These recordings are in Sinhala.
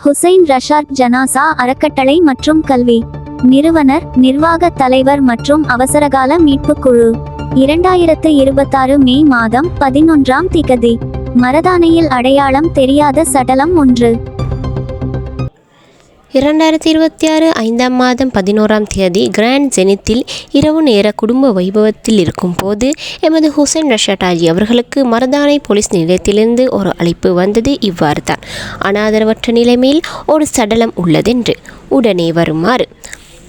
ஹுசைன் ரஷாத் ஜனாசா அறக்கட்டளை மற்றும் கல்வி நிறுவனர், நிர்வாக தலைவர் மற்றும் அவசரகால மீட்புக் குழு. 2026 மே மாதம் 11ஆம் திகதி. மரதானையில் அடையாளம் தெரியாத சடலம் 1. 2026 5ஆம் மாதம் 11ஆம் தேதி கிராண்ட் ஜெனித்தில் இரவு நேர குடும்ப வைபவத்தில் இருக்கும் போது எமது ஹுசைன் ரஷாத் ஹாஜி அவர்களுக்கு மரதானை போலீஸ் நிலையத்திலிருந்து ஒரு அழைப்பு வந்தது. இவ்வாறு தான், அனாதரவற்ற நிலைமையில் ஒரு சடலம் உள்ளதென்று உடனே வருமாறு.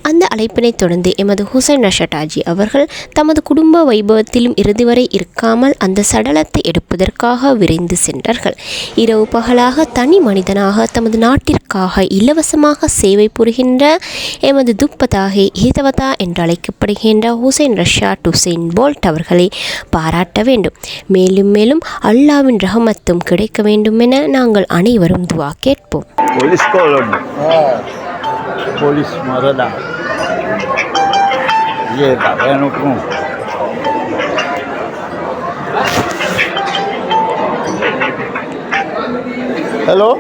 அந்த அழைப்பினை தொடர்ந்து எமது ஹுசைன் ரஷாத் ஹாஜி அவர்கள் தமது குடும்ப வைபவத்திலும் இறுதி வரை இருக்காமல் அந்த சடலத்தை எடுப்பதற்காக விரைந்து சென்றார்கள். இரவு பகலாக தனி மனிதனாக தமது நாட்டிற்காக இலவசமாக சேவை புரிகின்ற எமது துப்பதாகி ஹிதவதா என்று அழைக்கப்படுகின்ற ஹுசைன் ரஷாத் ஹுசைன் போல்ட் அவர்களை பாராட்ட வேண்டும். மேலும் மேலும் அல்லாவின் ரஹமத்தும் கிடைக்க வேண்டும் என நாங்கள் அனைவரும் துவா கேட்போம். Polis Marada. Ye tak payah nukung. Hello?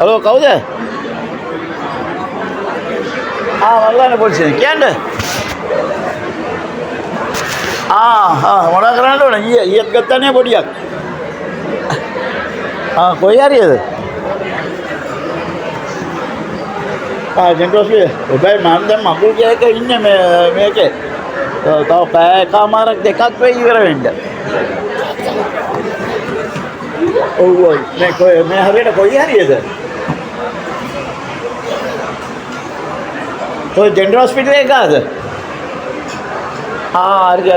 Hello, kau je? Mana polis ni? Kian dah? Mana kerana tu? Ia kata ni bodiak. Kau hari tu? ජෙන්ටෝස්ගේ ඔබයි මම දැන් මගුල් ගෑක ඉන්නේ මේකේ. තව පැය කමාරක් දෙකක් වෙයි ඉවර වෙන්න. ඔව් මේ හරියට කොයි හරියද? ඔය ජෙන්ටල් හොස්පිටල් එක ගාද? හරි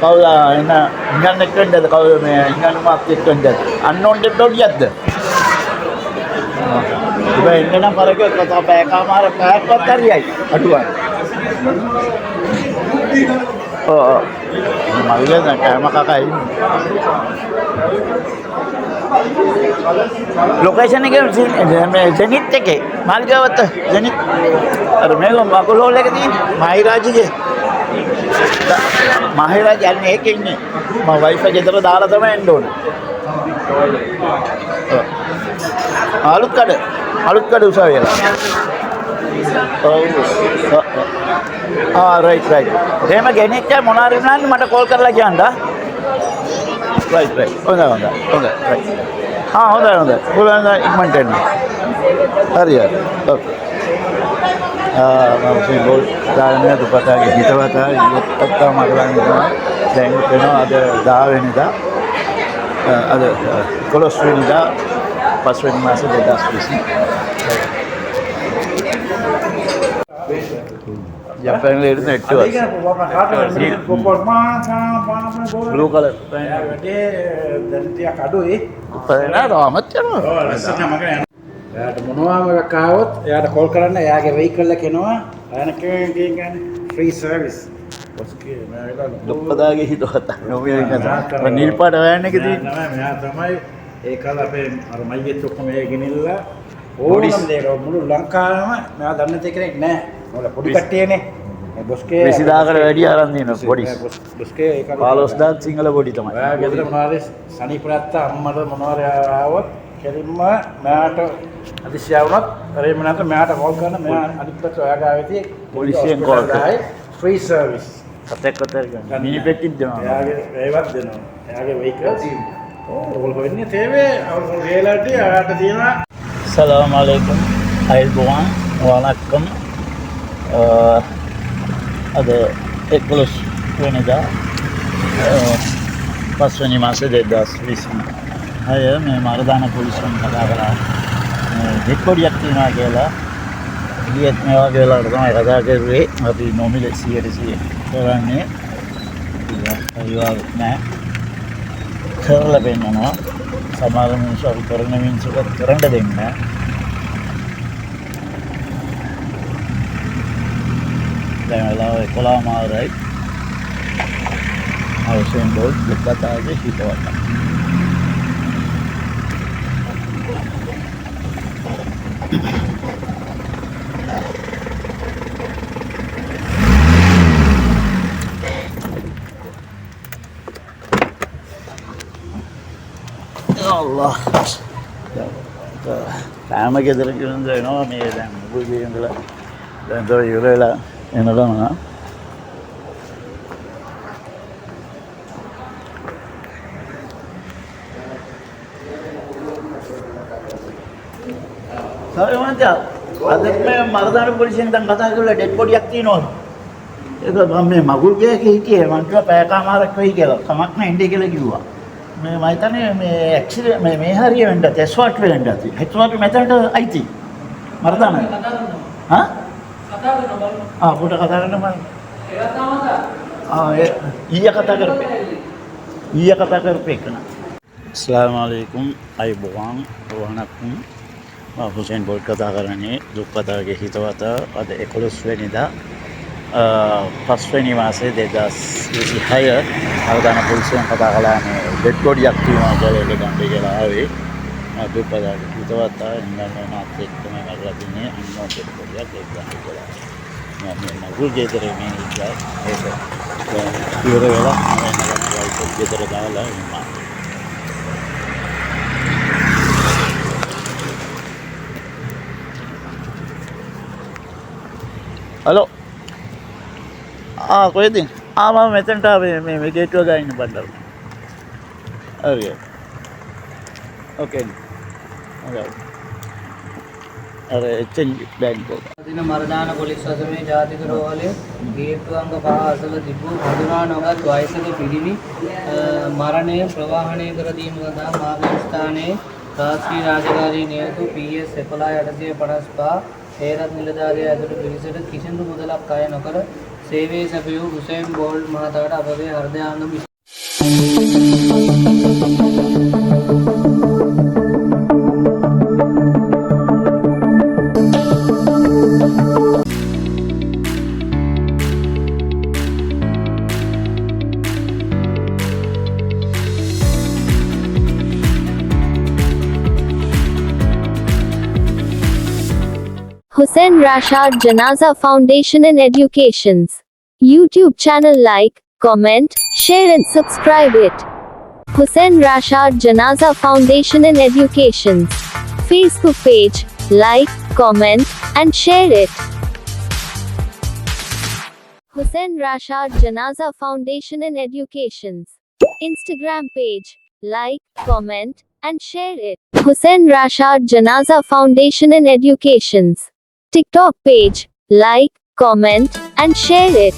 කවුද එන්න ඉංගන්න එක්ක වෙන්නද කවුද මේ ඉංගන්න මාත් එක්ක වෙන්නද? අන්නෝන් ඩෙප්ලොඩියක්ද? ඉතින් එන්න නම් පරක කතා පැයකමාර පැයක්වත් හරියයි අටුවයි. මල්ලේ දැන් කෑම කකා ඉන්නේ. ලොකේෂන් එකේ මේ ජෙනිත් එකේ මාල්ගාවත ජෙනිත් අර මේක මකුල් හෝල් එකේ තියෙන මහිරාජිගේ මහිරාජ යන්නේ ඒකේ ඉන්නේ. මම වයිෆයි ගෙදර දාලා තමයි එන්න ඕනේ. අලුත් කඩ උසාවියලා. රයිට්. එහෙම ගෙනෙච්ච මොනාරි වුණාම මට කෝල් කරලා කියන්න. රයිට්. හොඳයි. රයිට්. හොඳයි. පුළුවන් ඉක්මනට එන්න. හරි. ඕකේ. මම සිම්බල් දාන්නේ දුපතාගේ හිතවතා ඉවත් මරලා ඉන්නවා. දැන් වෙනවා අද 10 වෙනිදා. අද 11 වෙනිදා 5 වෙනි මාසේ 2020. Yang lain itu itu. Blue color. Dan dia kado Pernah tahu amat kan? එයාට මොනවාම එකක් ආවොත් එයාට කෝල් කරන්න එයාගේ වෙහිකල් එක එනවා අයනකෙන් ෆ්‍රී සර්විස් ඔස්කේ මම දුප්පතාගේ හිතවතා නෝමිය එක නිල් පාට වෑන් එකේ තියෙන නෑ මෙයා තමයි ඒකල අපේ අර මයියෙත් ඔක්කොම ඒ ගෙනිල්ලා ඕනම දෙයක මුළු ලංකාවම මෙයා දන්නේ නැති කෙනෙක් නෑ මොකද පොඩි කට්ටියනේ මේ බොස්කේ 20000කට වැඩි අරන් දිනවා පොඩිස් බොස්කේ ඒක 15000 සිංහල පොඩි තමයි ඔයා ගෙදර මොනවාරි සනීප නැත්තා අම්මට මොනවාරි ආවොත් කෙලින්ම මෙයාට අදිශය වුණත් කරේම නැත්නම් මෙයාට කෝල් කරන මෙයා අනිත් පැත්ත ඔයා ගාවේ තියෙ පොලිසියෙන් කෝල් කරයි ෆ්‍රී සර්විස් කතර ගන්න මිනි පෙට්ටික් දෙනවා එයාගේ ඒවත් දෙනවා එයාගේ වෙහිකල්ස් ඕගොල්ලෝ වෙන්නේ තේවේ අවුල් ගේලාට ආට තියෙනවා Assalamu alaikum අයිබෝවන් වණක්කම් අද 11 වෙනිදා 5 වෙනි මාසේ 2020 අය මේ මරදාන පොලිසියෙන් කතා කරා දෙකොඩියක් තියනවා කියලා ඊයේත් මේ වගේ වෙලාවට තමයි කතා කරුවේ අපි නොමිලේ 100% කරන්නේ ඒවා නෑ කරලා පෙන්නනවා සමහර මිනිස්සු අපි කරන මිනිස්සුන්ට කරන්න දෙන්නේ නෑ දැන් වෙලාව 11 මාරයි අවසන් බෝල් දෙකතාගේ හිතවත්තා Allah කෑම ගෙදර කිව්වොත් එනවා මේ දැන් මුගුගේ ඉඳලා දැන් තෝ ඉවර වෙලා එනකම සාරවන්තයා අද මේ මරදාන පොලිසියෙන් දැන් කතා කරලා ඩෙඩ් බොඩියක් තියෙනවා. ඒක මම මේ මගුල් ගේක හිටියේ මං කිව්වා පැයකමාරක් වෙයි කියලා. කමක් නැහැ ඉන්නේ කියලා කිව්වා. මේ මම හිතන්නේ මේ ඇක්සිඩන්ට් මේ හරිය වෙන්න ඇස්ෆාල්ට් වෙන්න ඇති. ඇස්ෆාල්ට් මෙතනට අයිති. මරදාන. හා? කතා කරනවා. පොඩ කතා කරනවා. ඒක තමයි. ඊය කතා කරපේ කන. अस्सलाम वालेकुम අයිබෝවන් වහනක්ම් හුසෙන් බෝල් කතා කරන්නේ දුක්කතාවගේ හිතවත අද 11 වෙනිදා පස්වෙනි මාසේ 2026 අවදාන පොලිසියෙන් කතා කළා මේ ඩෙඩ් බොඩියක් තියෙනවා කියලා ඒක ගන්න කියලා ආවේ දුක්කතාවගේ හිතවත ඉන්නම මාත් එක්කම කරලා තින්නේ අන්න ඩෙඩ් බොඩියක් ඒක ගන්න කියලා මම මගුල් ගෙදරේ මේ ඉඳලා ඒක ඉවර වෙලා මම එනවා ගෙදර දාලා ඉන්නවා. හලෝ කොහෙද? මම මෙතනට මේ ගේට්ටුව ගාව ඉන්න බණ්ඩාර. හරි. ඕකේ. හරි. අර එච්චෙන් බෑන්ක් එක. දින මරදාන පොලිස් වසමේ ජාතික රෝහලේ ගේට්ටු අංග 5 අසල තිබූ හඳුනා නොගත් වයසක පිරිමි මරණය ප්‍රවාහනය කර දීම සඳහා මාර්ග ස්ථානයේ රාජ්‍ය රාජකාරී නියුතු PS 11/855 හේරත් නිලධාරිය ඇතුළු පිරිසට කිසිදු මුදලක් අය නොකර සේවයේ සැපයූ හුසේන් බෝල්ට් මහතාට අපගේ හෘදයාංගම Hussain Rashad Janaza Foundation and Educations YouTube channel. Like, comment, share and subscribe it. Hussain Rashad Janaza Foundation and Educations Facebook page. Like, comment and share it. Hussain Rashad Janaza Foundation and Educations Instagram page. Like, comment and share it. Hussain Rashad Janaza Foundation and Educations TikTok page. Like, comment and share it.